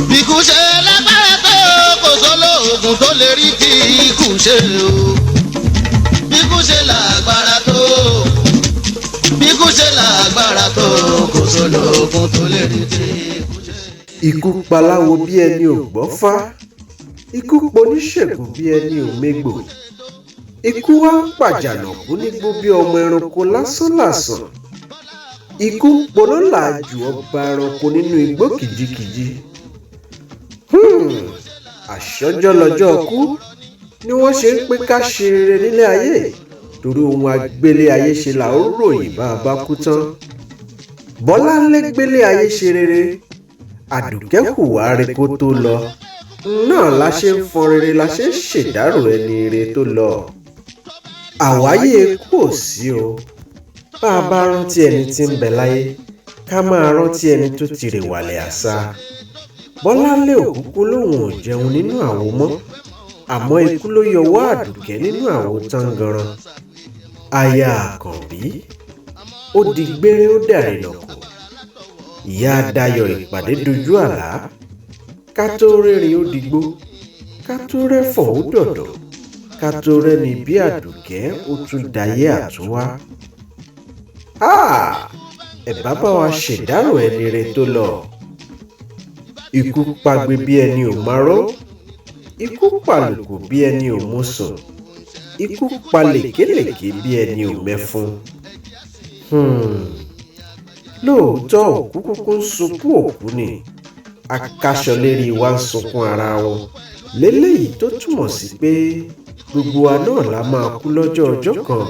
Bíkú ṣe lágbára tó kò sólóògùn tó lè rí tí ikú ṣe o. Bíkú ṣe lágbára tó. Bíkú ṣe lágbára tó kò sólóògùn tó lè rí tí ikú ṣe. Ikú paláwo bí ẹni ò gbọ́ fá. Ikú poníṣègùn bí ẹni ò mégbò. Ikú wá ń pàjànàkú nígbó bí ọmọ ẹranko lásánlàsàn. Ikú ń polólà jù ọba ẹranko nínú igbó kìjikìji. Àṣọjọ́ lọ́jọ́ kú ni wọ́n ṣe ń pé ká ṣe rere nílé ayé torí ohun agbélé ayé ṣe là ó ròyìn bá a bá kú tán. Bọ́láńlé gbélé ayé ṣe rere, Àdùkẹ́ hùwà rere kó tó lọ. Náà la ṣe ń fọn rere la ṣe ń ṣèdárò ẹni rere tó lọ. Àwáyé ikú ò sí o. Bá a bá rántí ẹni tí ń bẹ láyé ká máa rántí ẹni tó ti rè wàlẹ̀ àṣà. Bọ́láńlé òkúkú lòun ò jẹun nínú àwo mọ́, àmọ́ ikú ló yọwọ́ Àdùkẹ́ nínú àwo tangaran. Aya Àkànbí ó di gbére ó dàrinà kù. Ìyá Dayọ̀ ìpàdé dojú àlá. Ká tó rẹ́rìn ó digbó, ká tó rẹ́fọ̀n ó dọ̀dọ̀, ká tó rẹ́ni bí Àdùkẹ́ ó tún dayé àtúnwá. Ẹ̀bá bá wa ṣèdárò ẹni rere tó lọ. Ikú pagbe bí ẹni ò máró. Ikú pàlùkù bí ẹni ò mọ̀sùn. Ikú pa lèkélèké bí ẹni ò mẹ́fun. Lóòótọ́ òkú kúkú ń sunkún òkú ni. Akáṣọlérí wa ń sunkún ara wọn. Léléyìí tó túmọ̀ sí pé gbogbo wa náà la máa kú lọ́jọ́ ọjọ́ kan.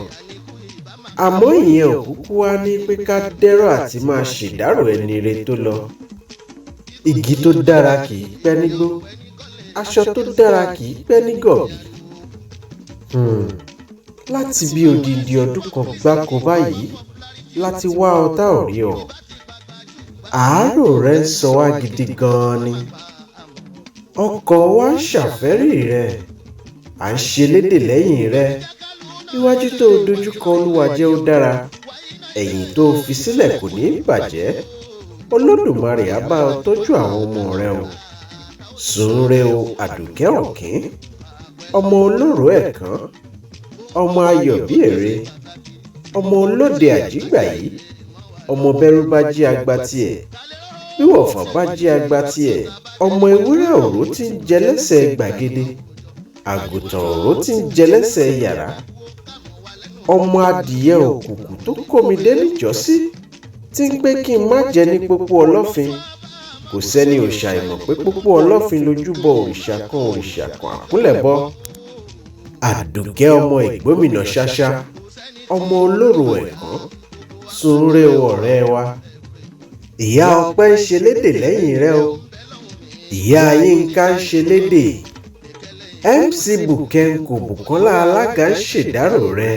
Àmọ́ ìyẹn òkúkú wá ní pé ká dẹ́rọ̀ àti máa ṣèdárò ẹni rere tó lọ. Igi tó dára kì í pẹ́ nígbó, aṣọ tó dára kì í pẹ́ ní gọ̀bì. Láti bí odindi ọdún kan gbáko báyìí láti wá ọ tá ò rí ọ. Àárò rẹ ń sọ wá gidi gan-an ni. Ọkàn wa ń ṣàfẹ́rí rẹ, à ń ṣe lédè lẹ́yìn rẹ. Iwájú tó dojúkọ Olúwa jẹ́ ó dára, ẹ̀yìn tó fi sílẹ̀ kò ní bàjẹ́. Olódùmarè á bá ọ tọ́jú àwọn ọmọ rẹ o. Sùn re o Àdùkẹ́ Ọ̀kín, ọmọ olóró ẹ̀kan, ọmọ ayọ̀ bí ère, ọmọ olóde àjígbà yìí, ọmọ bẹ́rú bá jí agba tiẹ̀, bí wọ̀fọ̀ bá jí agba tiẹ̀, ọmọ ewúrẹ́ òró tí ń jẹ lẹ́sẹ̀ gbàgede, àgùntàn òró tí ń jẹ lẹ́sẹ̀ yàrá, ọmọ adìyẹ òkùnkùn tó kómi dé níjọ́sí tí ń pé kí n má jẹ ní pópó ọlọ́fin. Kò sẹ́ni ò ṣàìmọ̀ pé pópó ọlọ́fin lójúbọ òrìṣà kan àkúnlẹ̀bọ. Àdùkẹ́ ọmọ ìgbómìnà ṣáṣá, ọmọ olóró ẹ̀kan, sùn re o ọ̀rẹ́ wa. Ìyá Ọpẹ́ ń ṣe lédè lẹ́yìn rẹ o. Ìyá Yínká ń ṣe lédè. MC Bùkẹ́ńkò Bùkọ́lá Alága ń ṣèdárò rẹ.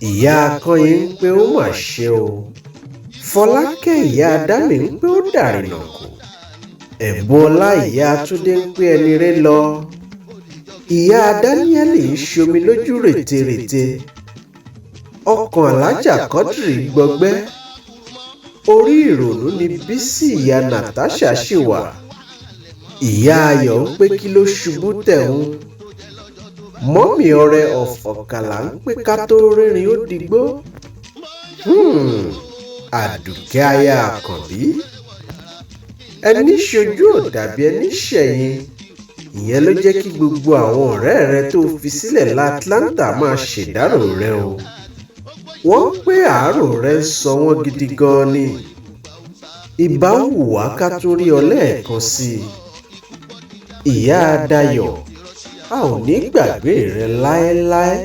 Ìyá Akọ́yin ń pé ó mà ṣe o. Fọlákẹ́ ìyá Adámì ń pé ó dàrinà kù. Ẹ̀bùnọlá ìyá Túndé ń pé ẹni rẹ lọ. Ìyá Dáníẹ́lì ń ṣomi lójú rètérètè. Ọkàn Alájà Kọ́dìrì gbọgbẹ́. Orí ìrònú ni Bísí ìyá Nàtáṣà ṣì wà. Ìyá Ayọ̀ ń pé kí ló ṣubú tẹ̀hún. Mọ́mì Ọrẹ Ọ̀kàlà ń pé ká tó rẹ́rìn ó digbó. Àdùkẹ́ aya Àkànbí, ẹni ṣojú ò dàbí ẹni ṣẹ̀yìn. Ìyẹn ló jẹ́ kí gbogbo àwọn ọ̀rẹ́ rẹ tó fi sílẹ̀ l'Atlanta máa ṣèdárò rẹ o. Wọ́n pé àárò rẹ ń sọ wọ́n gidi gan-an ni. Ìbá ń wù wá ká tún rí ọ lẹ́ẹ̀kan sí i. Ìyá Dayọ̀, a ò ní gbàgbé rẹ láéláé.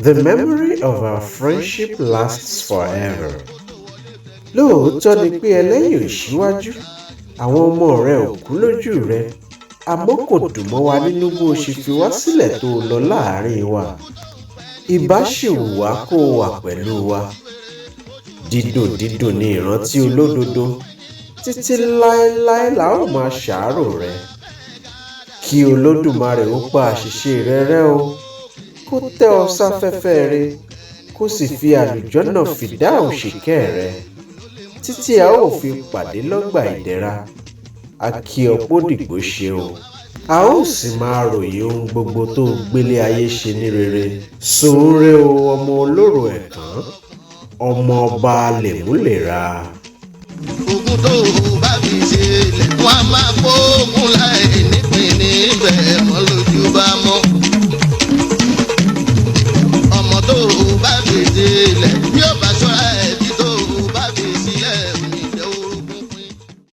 The memory of our friendship lasts forever. Lóòótọ́ ni pé ẹlẹ́yìn ò síwájú, àwọn ọmọ rẹ ò kú lójú rẹ, àmọ́ kò dùn mọ́ wa nínú bó ṣe fi wá sílẹ̀ tó lọ láàrin wa. Ìbá ṣì wù wá kó wà pẹ̀lú wa. Dídùn dídùn ni ìrántí olódodo, títí láéláé la ó máa ṣàárò rẹ. Kí Olódùmarè ó pa àṣìṣe rẹ rẹ́ o, kó tẹ́ ọ sáfẹ́fẹ́ rẹ, kó sì fi àlùjọ́nà fìdáù ṣìkẹ́ rẹ, títí a ó fi pàdé lọ́gbà ìdẹ̀ra. a kí ọ pódìgbò ṣe o a ó sì máa ròyìn ohun gbogbo tó gbélé ayé ṣe ní rere sùúré o ọmọ olóró ẹ̀tàn ọmọ ọba lèmúlèrà. ogun tó bá fi ṣe lẹ̀ wọ́n á máa fóògùn láì nípìn níbẹ̀ wọ́n lójú bá mọ́. ọmọ tó bá fi ṣe lẹ̀ bí ó